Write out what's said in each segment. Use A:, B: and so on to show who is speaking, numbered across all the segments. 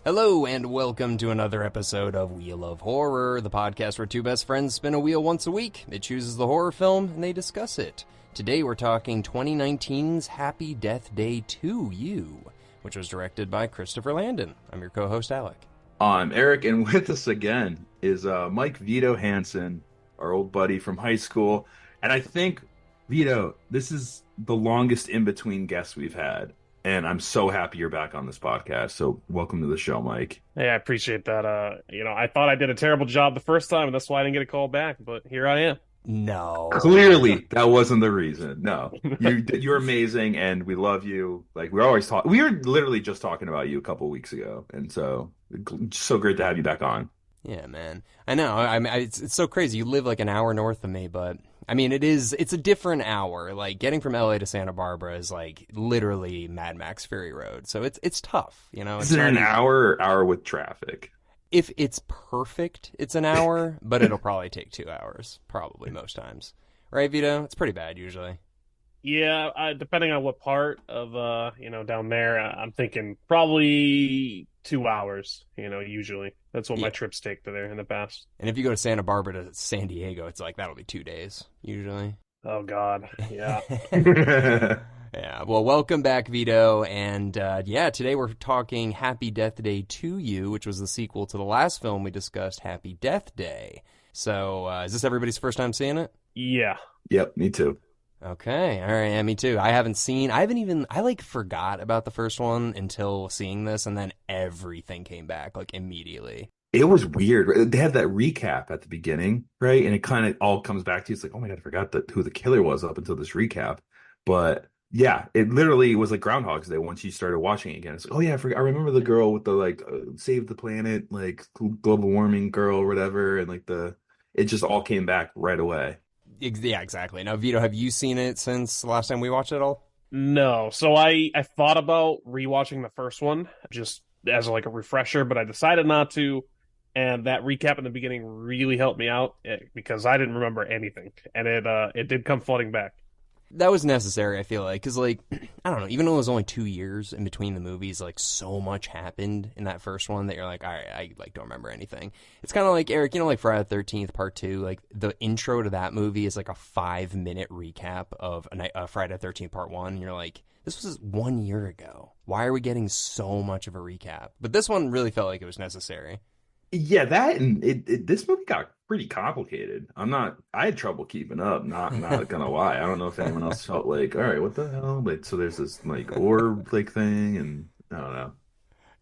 A: Hello, and welcome to another episode of Wheel of Horror, the podcast where two best friends spin a wheel once a week. It chooses the horror film, and they discuss it. Today we're talking 2019's Happy Death Day to You, which was directed by Christopher Landon. I'm your co-host, Alec.
B: I'm Eric, and with us again is Mike Vito Hansen, our old buddy from high school. And I think, Vito, this is the longest in-between guest we've had. And I'm so happy you're back on this podcast. So welcome to the show, Mike.
C: Hey, I appreciate that. I thought I did a terrible job the first time, and that's why I didn't get a call back. But here I am.
A: No.
B: Clearly, that wasn't the reason. No, you're amazing, and we love you. Like we always talk. We were literally just talking about you a couple weeks ago, and so great to have you back on.
A: Yeah, man. I know. It's so crazy. You live like an hour north of me, but I mean, it's a different hour. Like getting from LA to Santa Barbara is like literally Mad Max Fury Road. So it's tough, you know.
B: Is it an hour or hour with traffic?
A: If it's perfect, it's an hour, but it'll probably take 2 hours, probably most times. Right, Vito? It's pretty bad usually.
C: Yeah, depending on what part of down there, I'm thinking probably 2 hours. Usually that's what my trips take to there in the past.
A: And if you go to Santa Barbara to San Diego, it's like that'll be 2 days usually.
C: Oh God, yeah.
A: Yeah, well, welcome back, Vito, and today we're talking Happy Death Day to You, which was the sequel to the last film we discussed, Happy Death Day. So, is this everybody's first time seeing it?
C: Yeah.
B: Yep, me too.
A: Okay, all right, yeah, me too. I forgot about the first one until seeing this, and then everything came back, like, immediately.
B: It was weird. They had that recap at the beginning, right? And it kind of all comes back to you. It's like, oh my God, I forgot who the killer was up until this recap. But yeah, it literally was like Groundhog's Day once you started watching it again. It's like, oh yeah, I remember the girl with the save the planet, like global warming girl or whatever, and it just all came back right away.
A: Yeah, exactly. Now, Vito, have you seen it since the last time we watched it all?
C: No. So I thought about rewatching the first one just as like a refresher, but I decided not to. And that recap in the beginning really helped me out because I didn't remember anything, and it did come flooding back.
A: That was necessary, I feel like, because, like, I don't know, even though it was only 2 years in between the movies, like, so much happened in that first one that you're like, all right, I, like, don't remember anything. It's kind of like, Eric, like Friday the 13th Part 2, like, the intro to that movie is, like, a 5-minute recap of Friday the 13th Part 1, and you're like, this was 1 year ago. Why are we getting so much of a recap? But this one really felt like it was necessary.
B: Yeah, that and this movie got pretty complicated. I had trouble keeping up, not gonna lie. I don't know if anyone else felt like, all right, what the hell? Like, so there's this like orb like thing, and I don't know.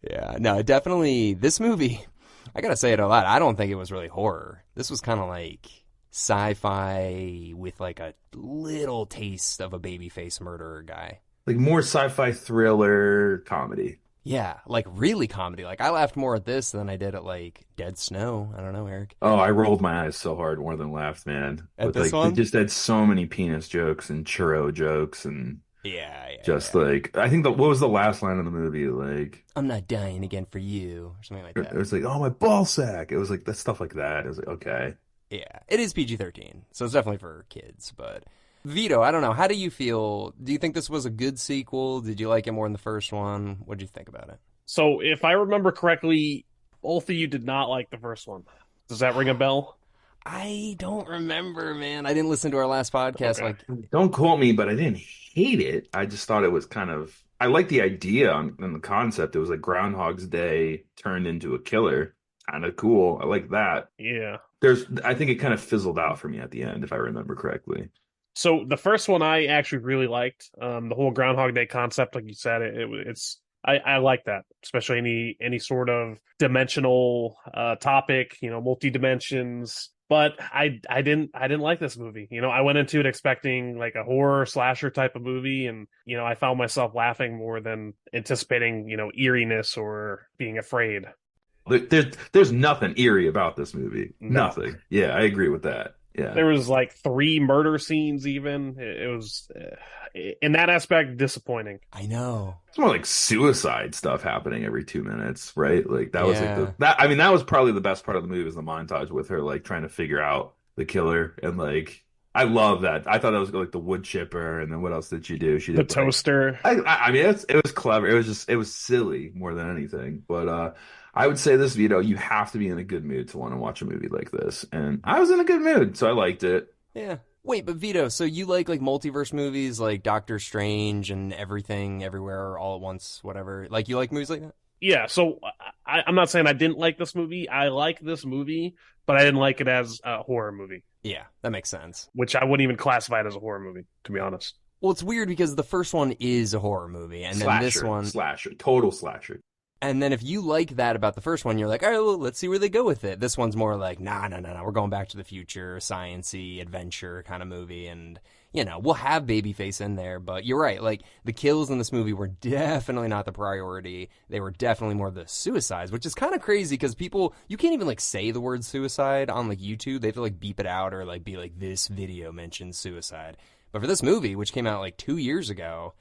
A: Yeah, no, definitely this movie, I gotta say it a lot. I don't think it was really horror. This was kind of like sci-fi with like a little taste of a babyface murderer guy.
B: Like more sci-fi thriller comedy.
A: Yeah, like really comedy. Like I laughed more at this than I did at like Dead Snow. I don't know, Eric.
B: Oh, I rolled my eyes so hard more than laughed, man.
A: At this one?
B: They just had so many penis jokes and churro jokes and
A: like
B: I think what was the last line of the movie? Like,
A: I'm not dying again for you, or something like that.
B: It was like, oh my ball sack. It was like that stuff like that. It was like, okay.
A: Yeah, it is PG-13, so it's definitely for kids, but Vito, I don't know. How do you feel? Do you think this was a good sequel? Did you like it more than the first one? What did you think about it?
C: So, if I remember correctly, both of you did not like the first one. Does that ring a bell?
A: I don't remember, man. I didn't listen to our last podcast.
B: Okay.
A: Like,
B: don't quote me, but I didn't hate it. I just thought it was I liked the idea and the concept. It was like Groundhog's Day turned into a killer. Kind of cool. I like that.
C: Yeah.
B: I think it kind of fizzled out for me at the end, if I remember correctly.
C: So the first one I actually really liked. The whole Groundhog Day concept, like you said, I like that, especially any sort of dimensional topic, multi dimensions. But I didn't like this movie. I went into it expecting like a horror slasher type of movie, and I found myself laughing more than anticipating eeriness or being afraid.
B: There's nothing eerie about this movie.
C: No.
B: Nothing. Yeah, I agree with that. Yeah.
C: There was like 3 murder scenes even. It was, in that aspect, disappointing.
A: I know.
B: It's more like suicide stuff happening every 2 minutes, right? Like that was that was probably the best part of the movie was the montage with her like trying to figure out the killer and like I love that. I thought that was like the wood chipper, and then what else did she do? She
C: The
B: did like
C: toaster.
B: I mean it was clever. It was silly more than anything. But I would say this, Vito, you have to be in a good mood to want to watch a movie like this. And I was in a good mood, so I liked it.
A: Yeah. Wait, but Vito, so you like multiverse movies like Doctor Strange and Everything Everywhere All at Once, whatever. Like you like movies like that?
C: Yeah, so I'm not saying I didn't like this movie. I like this movie, but I didn't like it as a horror movie,
A: Yeah, that makes sense.
C: which I wouldn't even classify it as a horror movie, to be honest.
A: Well, it's weird because the first one is a horror movie, and then this one,
B: Total slasher.
A: and then if you like that about the first one, you're like, all right, well, let's see where they go with it. This one's more like, nah, nah, nah, nah, we're going back to the future, science-y, adventure kind of movie, and we'll have Babyface in there, but you're right. Like the kills in this movie were definitely not the priority. They were definitely more the suicides, which is kind of crazy because you can't even like say the word suicide on like YouTube. They have to like beep it out or like be like, this video mentions suicide. But for this movie, which came out like 2 years ago,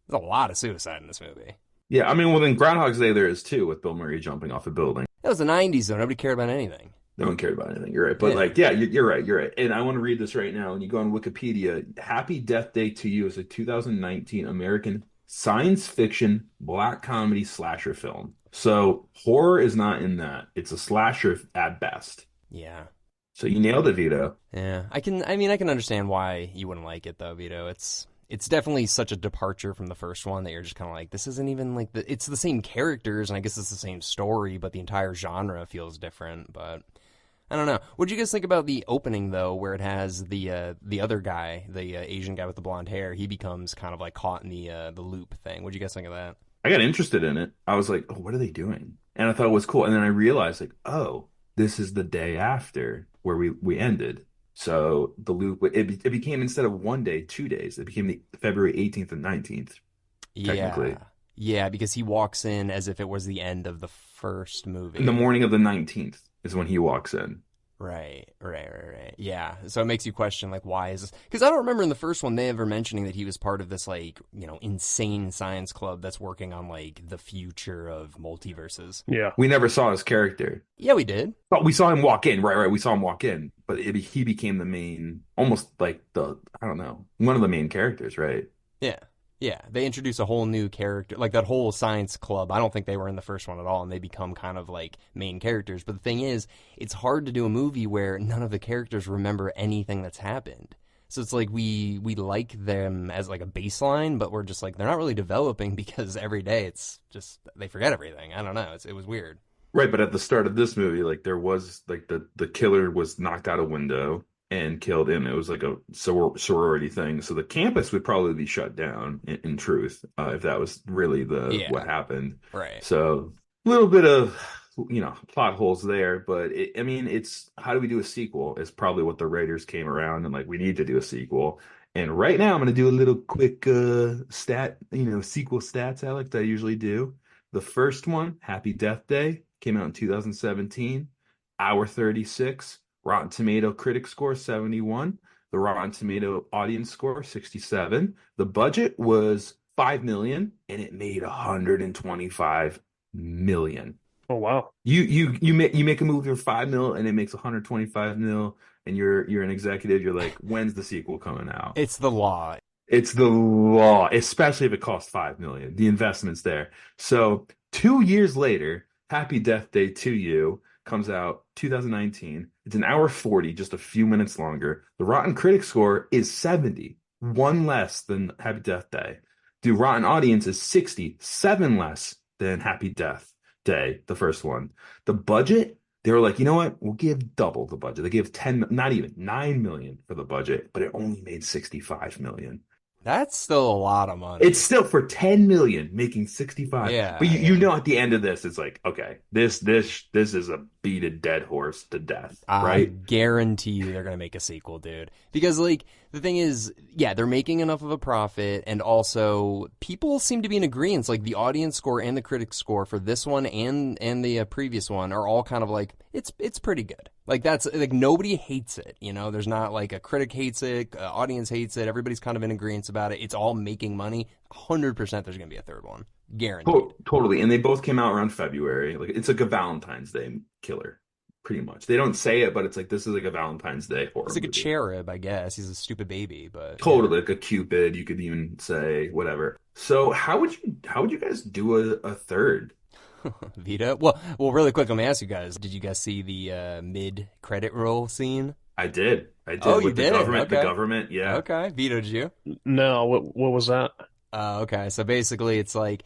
A: there's a lot of suicide in this movie.
B: Yeah, I mean, well, then Groundhog's Day there is too, with Bill Murray jumping off a building.
A: That was the 90s, though. Nobody cared about anything.
B: No one cared about anything. You're right. But
A: Yeah.
B: like, yeah, you're right. You're right. And I want to read this right now. And you go on Wikipedia. Happy Death Day to You is a 2019 American science fiction black comedy slasher film. So horror is not in that. It's a slasher at best.
A: Yeah.
B: So you nailed it, Vito.
A: Yeah. I can understand why you wouldn't like it, though, Vito. It's definitely such a departure from the first one that you're just kind of like, this isn't even like it's the same characters, and I guess it's the same story, but the entire genre feels different. But I don't know. What do you guys think about the opening though, where it has the other guy, the Asian guy with the blonde hair? He becomes kind of like caught in the loop thing. What do you guys think of that?
B: I got interested in it. I was like, oh, what are they doing? And I thought it was cool. And then I realized, like, oh, this is the day after where we ended. So the loop, it became instead of 1 day, 2 days. It became the February 18th and 19th, technically.
A: Yeah, yeah, because he walks in as if it was the end of the first
B: In the
A: movie.
B: morning of the 19th is when he walks in.
A: Right. Yeah. So it makes you question, like, why is this? Because I don't remember in the first one they ever mentioning that he was part of this, like, insane science club that's working on, like, the future of multiverses.
C: Yeah.
B: We never saw his character.
A: Yeah, we did.
B: But we saw him walk in. Right. We saw him walk in. But he became the main, almost like I don't know, one of the main characters, right?
A: Yeah. Yeah. They introduce a whole new character, like that whole science club. I don't think they were in the first one at all, and they become kind of like main characters. But the thing is, it's hard to do a movie where none of the characters remember anything that's happened. So it's like we like them as like a baseline, but we're just like they're not really developing because every day it's just they forget everything. I don't know. It was weird.
B: Right, but at the start of this movie, like there was like the killer was knocked out a window and killed, and it was like a sorority thing. So the campus would probably be shut down in truth, if that was really the
A: Yeah.
B: what happened.
A: Right.
B: So a little bit of plot holes there, but I mean, it's how do we do a sequel? Is probably what the writers came around and like we need to do a sequel. And right now, I'm going to do a little quick sequel stats, Alex, that I usually do. The first one, Happy Death Day, came out in 2017, hour 36, Rotten Tomato critic score 71, the Rotten Tomato audience score 67. The budget was 5 million and it made 125 million.
C: Oh wow.
B: You make a movie for 5 mil and it makes 125 mil, and you're an executive. You're like, when's the sequel coming out?
A: It's the law.
B: It's the law, especially if it costs 5 million. The investment's there. So 2 years later, Happy Death Day to You comes out 2019. It's an hour 40, just a few minutes longer. The Rotten Critic score is 70, one less than Happy Death Day. The Rotten Audience is 60, seven less than Happy Death Day, the first one. The budget, they were like, you know what? We'll give double the budget. They gave 10, not even 9 million for the budget, but it only made 65 million.
A: That's still a lot of money.
B: It's still for 10 million making 65.
A: Yeah,
B: But
A: yeah.
B: you know at the end of this, it's like, okay, this is a beat a dead horse to death,
A: I
B: right?
A: guarantee you they're going to make a sequel, dude. Because, like, the thing is, yeah, they're making enough of a profit, and also people seem to be in agreement. Like, the audience score and the critic score for this one and the previous one are all kind of like, it's pretty good. Like, that's, like, nobody hates it, There's not, like, a critic hates it, audience hates it, everybody's kind of in agreement about it. It's all making money. 100% there's going to be a third one. Guaranteed.
B: Totally. And they both came out around February. Like it's like a Valentine's Day killer. pretty much. They don't say it, but it's like this is like a Valentine's Day horror
A: He's like a
B: movie.
A: cherub, I guess. He's a stupid baby, but yeah.
B: Totally like a Cupid. You could even say whatever. So how would you guys do a third?
A: Vito. Well, really quick, let me ask you guys: did you guys see the mid-credit roll scene?
B: I did. I
A: Oh,
B: did
A: you
B: with the
A: did?
B: government. The
A: Okay.
B: government, yeah.
A: Okay. Vito, did you?
C: No, what was that?
A: Okay. So basically, it's like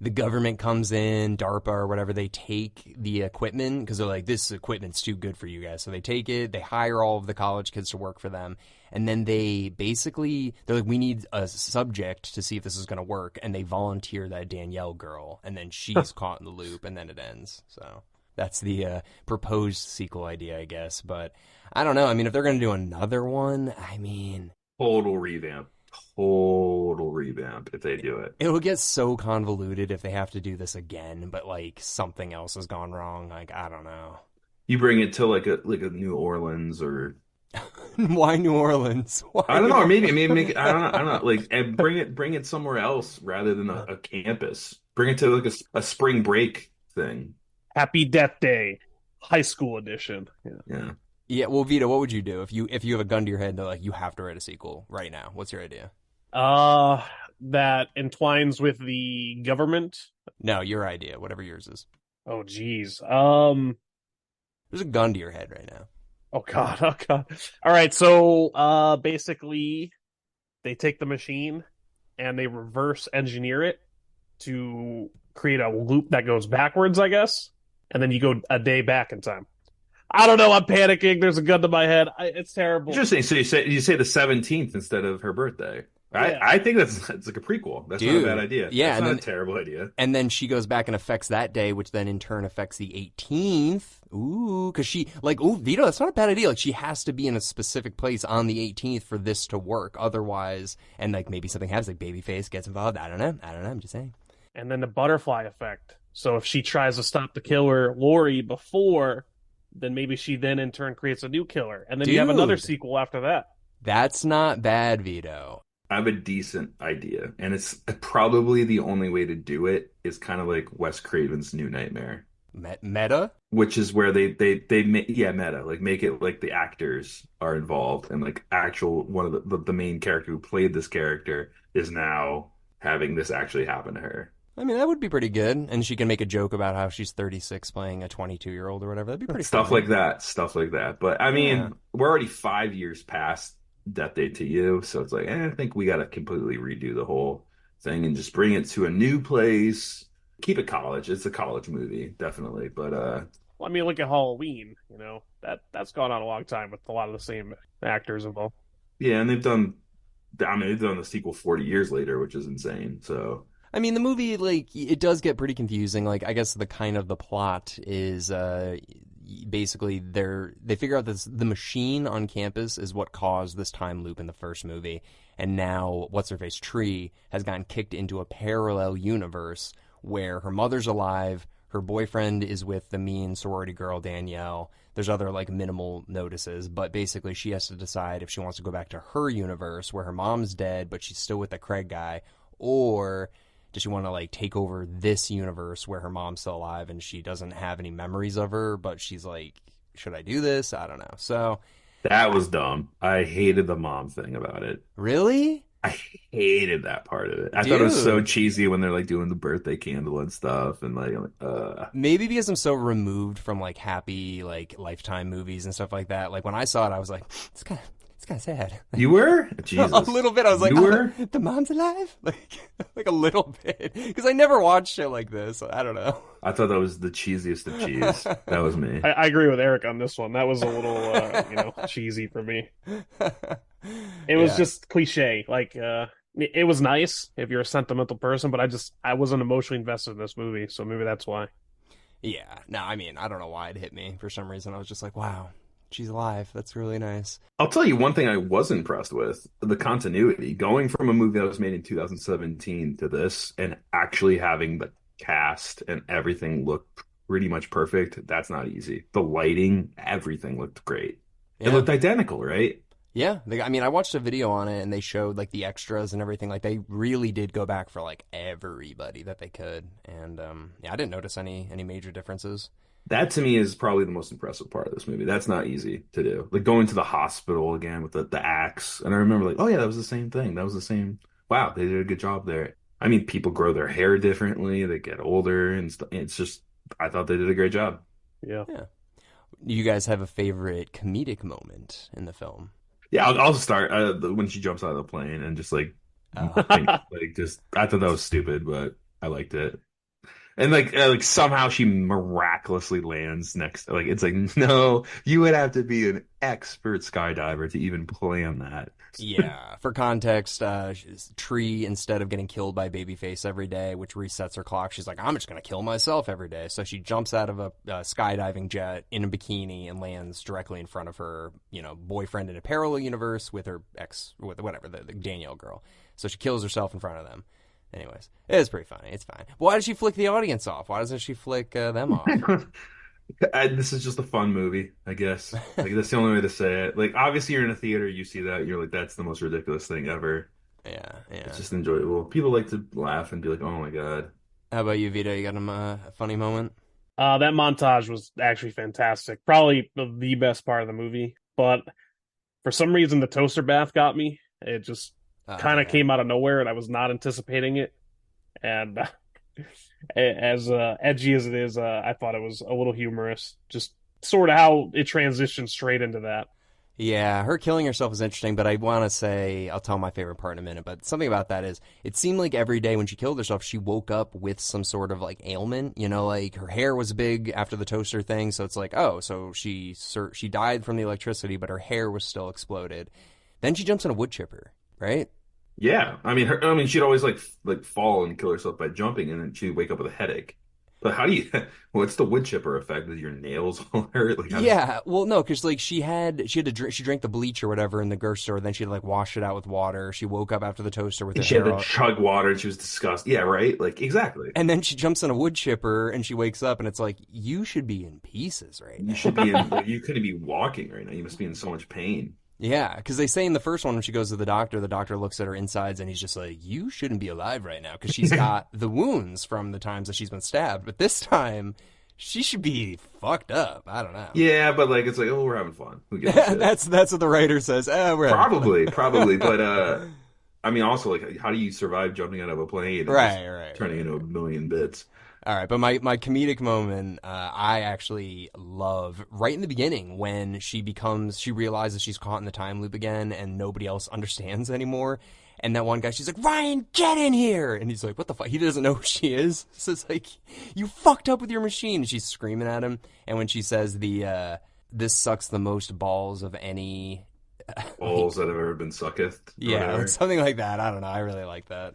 A: the government comes in, DARPA or whatever, they take the equipment because they're like, this equipment's too good for you guys. So they take it, they hire all of the college kids to work for them. And then they're like, we need a subject to see if this is going to work. And they volunteer that Danielle girl. And then she's caught in the loop and then it ends. So that's the proposed sequel idea, I guess. But I don't know. I mean, if they're going to do another one, I mean,
B: Total revamp. Total revamp if they do it.
A: it will get so convoluted if they have to do this again, but like something else has gone wrong. Like, I don't know.
B: You bring it to like a New Orleans or
A: Why New Orleans?
B: I
A: Why
B: don't
A: New
B: know, or
A: Orleans?
B: maybe make it, I don't know, like and bring it somewhere else rather than a campus. Bring it to like a spring break thing.
C: Happy Death Day, high school edition. Yeah.
B: Yeah.
A: Yeah, well, Vito, what would you do if you have a gun to your head and they're like, you have to write a sequel right now? What's your idea?
C: That entwines with the government.
A: No, your idea, whatever yours is.
C: Oh, geez.
A: There's a gun to your head right now.
C: Oh God. Oh God. All right. So, basically, they take the machine and they reverse engineer it to create a loop that goes backwards, I guess. And then you go a day back in time. I don't know. I'm panicking. There's a gun to my head. It's terrible.
B: Interesting. So you say the 17th instead of her birthday.
C: Yeah.
B: I think that's like a prequel. That's not
A: Dude,
B: a bad idea.
A: yeah,
B: That's
A: and
B: not
A: then-
B: a terrible idea.
A: And then she goes back and affects that day, which then in turn affects the 18th. Ooh, because Vito, that's not a bad idea. Like, she has to be in a specific place on the 18th for this to work. Otherwise, and like maybe something happens, like Babyface gets involved. I don't know. I'm just saying.
C: And then the butterfly effect. So if she tries to stop the killer, Lori, before, then maybe she then in turn creates a new killer. And then you have another
A: Dude.
C: sequel after that.
A: That's not bad, Vito.
B: I have a decent idea, and it's probably the only way to do it is kind of like Wes Craven's New Nightmare,
A: Meta?
B: which is where they meta, like make it like the actors are involved and like actual one of the main character who played this character is now having this actually happen to her.
A: I mean, that would be pretty good. And she can make a joke about how she's 36 playing a 22-year-old or whatever. That'd be pretty
B: Stuff
A: funny.
B: like that, stuff like that. But I mean,
A: Yeah.
B: we're already 5 years past Death Date to You, so it's like I think we got to completely redo the whole thing and just bring it to a new place. Keep it college. It's a college movie, definitely. But
C: Well, I mean, look at Halloween. That's gone on a long time with a lot of the same actors involved.
B: yeah, and they've done the sequel 40 years later, which is insane. So
A: I mean, the movie, like, it does get pretty confusing. Like, I guess the plot is basically they figure out this the machine on campus is what caused this time loop in the first movie, and now what's her face Tree has gotten kicked into a parallel universe where her mother's alive, her boyfriend is with the mean sorority girl Danielle. There's other like minimal notices, but basically she has to decide if she wants to go back to her universe where her mom's dead but she's still with the Craig guy, or does she want to like take over this universe where her mom's still alive and she doesn't have any memories of her, but she's like, should I do this? I don't know. So
B: that was dumb. I hated the mom thing about it.
A: really,
B: I hated that part of it. I thought it was so
A: Dude.
B: cheesy when they're like doing the birthday candle and stuff, and like,
A: maybe because I'm so removed from like happy like Lifetime movies and stuff like that. Like when I saw it, I was like, it's kind of sad.
B: you were Jesus.
A: A little bit. I was like,
B: You were?
A: oh, the mom's alive, like a little bit, because I never watched shit like this. I don't know.
B: I thought that was the cheesiest of cheese. That was me.
C: I agree with Eric on this one. That was a little, cheesy for me. It was
A: Yeah.
C: just cliche. Like, it was nice if you're a sentimental person, but I wasn't emotionally invested in this movie, so maybe that's why.
A: Yeah. No, I mean, I don't know why it hit me for some reason. I was just like, wow, she's alive. That's really nice.
B: I'll tell you one thing I was impressed with, the continuity. Going from a movie that was made in 2017 to this and actually having the cast and everything look pretty much perfect, that's not easy. The lighting, everything looked great. It
A: Yeah.
B: looked identical, right?
A: Yeah, I mean, I watched a video on it, and they showed like the extras and everything. Like they really did go back for like everybody that they could, and yeah, I didn't notice any major differences.
B: That to me is probably the most impressive part of this movie. That's not easy to do. Like going to the hospital again with the axe. And I remember like, oh yeah, that was the same thing. That was the same. Wow, they did a good job there. I mean, people grow their hair differently. They get older and stuff. It's just, I thought they did a great job.
C: Yeah.
A: Yeah. You guys have a favorite comedic moment in the film?
B: Yeah, I'll start when she jumps out of the plane and just like
A: Oh,
B: like just I thought that was stupid, but I liked it. And like somehow she miraculously lands next. Like it's like no, you would have to be an expert skydiver to even plan that.
A: yeah. For context, Tree, instead of getting killed by Babyface every day, which resets her clock, she's like, I'm just going to kill myself every day. So she jumps out of a skydiving jet in a bikini and lands directly in front of her, boyfriend in a parallel universe with her ex, with whatever, the Danielle girl. So she kills herself in front of them. Anyways, it's pretty funny. It's fine. Why does she flick the audience off? Why doesn't she flick them off?
B: This is just a fun movie, I guess. Like that's the only way to say it. Like obviously you're in a theater, you see that, you're like, that's the most ridiculous thing ever.
A: Yeah, yeah.
B: It's just enjoyable. People like to laugh and be like, oh my God.
A: How about you, Vito? You got a funny moment?
C: That montage was actually fantastic. Probably the best part of the movie. But for some reason, the toaster bath got me. It just kind of
A: Yeah.
C: came out of nowhere, and I was not anticipating it. And as edgy as it is, I thought it was a little humorous. Just sort of how it transitioned straight into that.
A: Yeah, her killing herself is interesting, but I want to say, I'll tell my favorite part in a minute, but something about that is, it seemed like every day when she killed herself, she woke up with some sort of, like, ailment, like, her hair was big after the toaster thing, so it's like, oh, so she died from the electricity, but her hair was still exploded. Then she jumps in a wood chipper, right?
B: Yeah. I mean she'd always like fall and kill herself by jumping and then she'd wake up with a headache. But how do you what's the wood chipper effect? Does your nails all hurt? Like how does
A: Yeah, well, no, because like she drank the bleach or whatever in the grocery store. Then she had to like wash it out with water. She woke up after the toaster with her
B: and she had
A: hair
B: to
A: all,
B: chug water and she was disgusted. Yeah, right? Like exactly.
A: and then she jumps in a wood chipper and she wakes up and it's like you should be in pieces right
B: You should
A: now.
B: be in like you couldn't be walking right now. You must be in so much pain.
A: Yeah, because they say in the first one when she goes to the doctor looks at her insides and he's just like, you shouldn't be alive right now because she's got the wounds from the times that she's been stabbed. But this time, she should be fucked up. I don't know.
B: Yeah, but like it's like, oh, we're having fun. Who gives a shit?
A: That's what the writer says. We're having fun.
B: Probably. But I mean also like how do you survive jumping out of a plane and just turning into a million bits?
A: All right, but my comedic moment, I actually love right in the beginning when she realizes she's caught in the time loop again and nobody else understands anymore. And that one guy, she's like, Ryan, get in here! And he's like, what the fuck? He doesn't know who she is. So it's like, you fucked up with your machine. And she's screaming at him. And when she says this sucks the most balls of any...
B: Balls that have ever been sucketh.
A: Yeah, like something like that. I don't know. I really like that.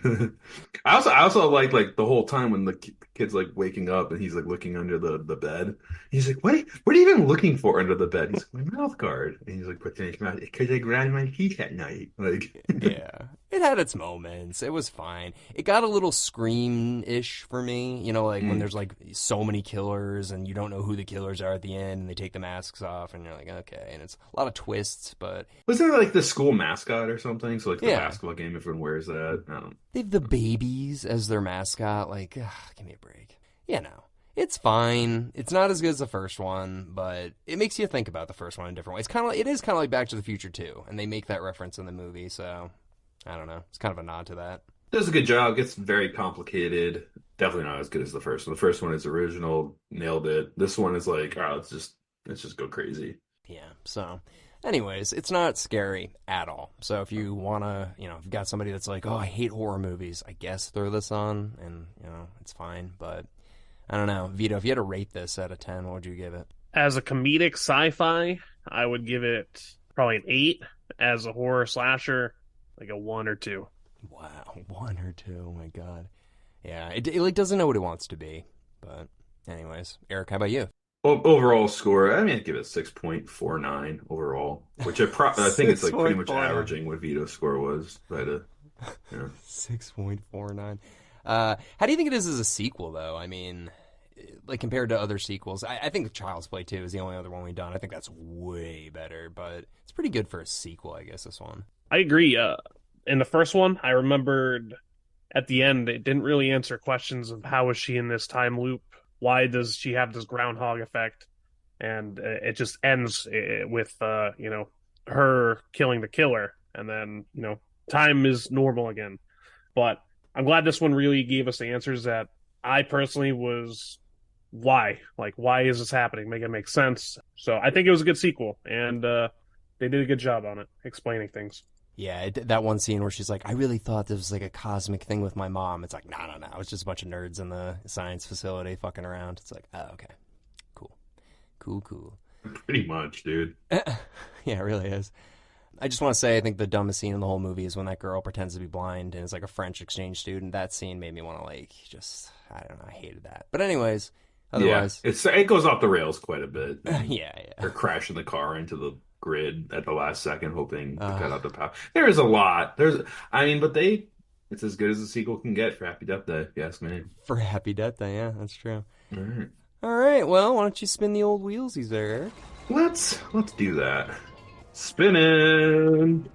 B: I also like the whole time when the kid's like waking up and he's like looking under the bed. He's like, what are you even looking for under the bed? He's like, my mouth guard. And he's like, but then because I grind my teeth at night. Like,
A: Yeah. It had its moments. It was fine. It got a little Scream-ish for me. Like when there's like so many killers and you don't know who the killers are at the end and they take the masks off and you're like, okay. And it's a lot of twists, but
B: wasn't it like the school mascot or something? So like the
A: yeah.
B: basketball game, everyone wears that.
A: They have the babies as their mascot. Like, give me a break. It's fine. It's not as good as the first one, but it makes you think about the first one in different ways. It is kind of like Back to the Future 2, and they make that reference in the movie, so I don't know. It's kind of a nod to that.
B: Does a good job. Gets very complicated. Definitely not as good as the first one. The first one is original, nailed it. This one is like, oh, let's just go crazy.
A: Yeah. So, anyways, it's not scary at all. So if you wanna, if you've got somebody that's like, oh, I hate horror movies, I guess throw this on, and it's fine. But I don't know, Vito, if you had to rate this out of 10, what would you give it?
C: As a comedic sci-fi, I would give it probably an 8. As a horror slasher, like a 1 or 2.
A: Wow, 1 or 2. Oh my god. Yeah, it like doesn't know what it wants to be. But anyways, Eric, how about you?
B: Well, overall score, I mean, I'd give it 6.49 overall, which I think it's like pretty much
A: 6.49.
B: averaging what Vito's score was. But,
A: 6.49. How do you think it is as a sequel, though? I mean, like compared to other sequels, I think Child's Play 2 is the only other one we've done. I think that's way better, but it's pretty good for a sequel, I guess, this one.
C: I agree. In the first one, I remembered at the end, it didn't really answer questions of how was she in this time loop why does she have this groundhog effect? And it just ends with her killing the killer, and then time is normal again. But I'm glad this one really gave us the answers that I personally was why is this happening, make it make sense. So I think it was a good sequel, and they did a good job on it explaining things.
A: Yeah, that one scene where she's like, I really thought this was like a cosmic thing with my mom. It's like, no. It's just a bunch of nerds in the science facility fucking around. It's like, oh, okay. Cool.
B: Pretty much, dude.
A: Yeah, it really is. I just want to say, I think the dumbest scene in the whole movie is when that girl pretends to be blind and is like a French exchange student. That scene made me want to I don't know, I hated that. But anyways, otherwise.
B: Yeah, it goes off the rails quite a bit.
A: Yeah.
B: They're crashing the car into the grid at the last second, hoping to cut out the power. There is a lot. But it's as good as the sequel can get for Happy Death Day, if you ask me.
A: For Happy Death Day, yeah, that's true.
B: All
A: right, well, why don't you spin the old wheelsies there, Eric?
B: Let's do that. Spinning.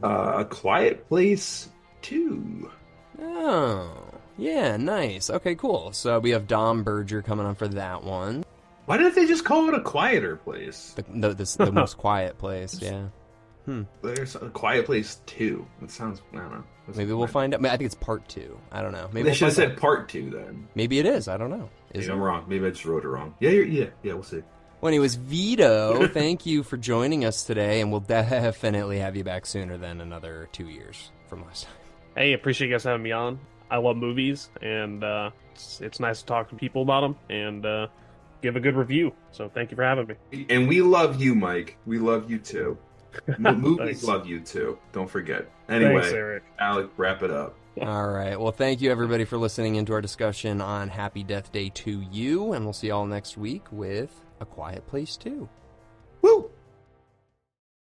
B: A Quiet Place 2.
A: Oh, yeah, nice. Okay, cool. So we have Dom Berger coming on for that one.
B: Why didn't they just call it A Quieter Place?
A: The most quiet place, yeah.
B: There's A Quiet Place 2. That sounds, I don't know.
A: Maybe we'll find out. I think it's part 2. I don't know. Maybe
B: they should have said part 2 then.
A: Maybe it is. I don't know.
B: Maybe I'm wrong. Maybe I just wrote it wrong. Yeah, we'll see.
A: Well, anyways, Vito, thank you for joining us today, and we'll definitely have you back sooner than another 2 years from last time.
C: Hey, appreciate you guys having me on. I love movies, and it's nice to talk to people about them and give a good review. So thank you for having me.
B: And we love you, Mike. We love you too. Movies love you too. Don't forget. Anyway,
C: thanks, Eric.
B: Alec, wrap it up.
A: All right. Well, thank you, everybody, for listening into our discussion on Happy Death Day to you, and we'll see you all next week with A Quiet Place 2.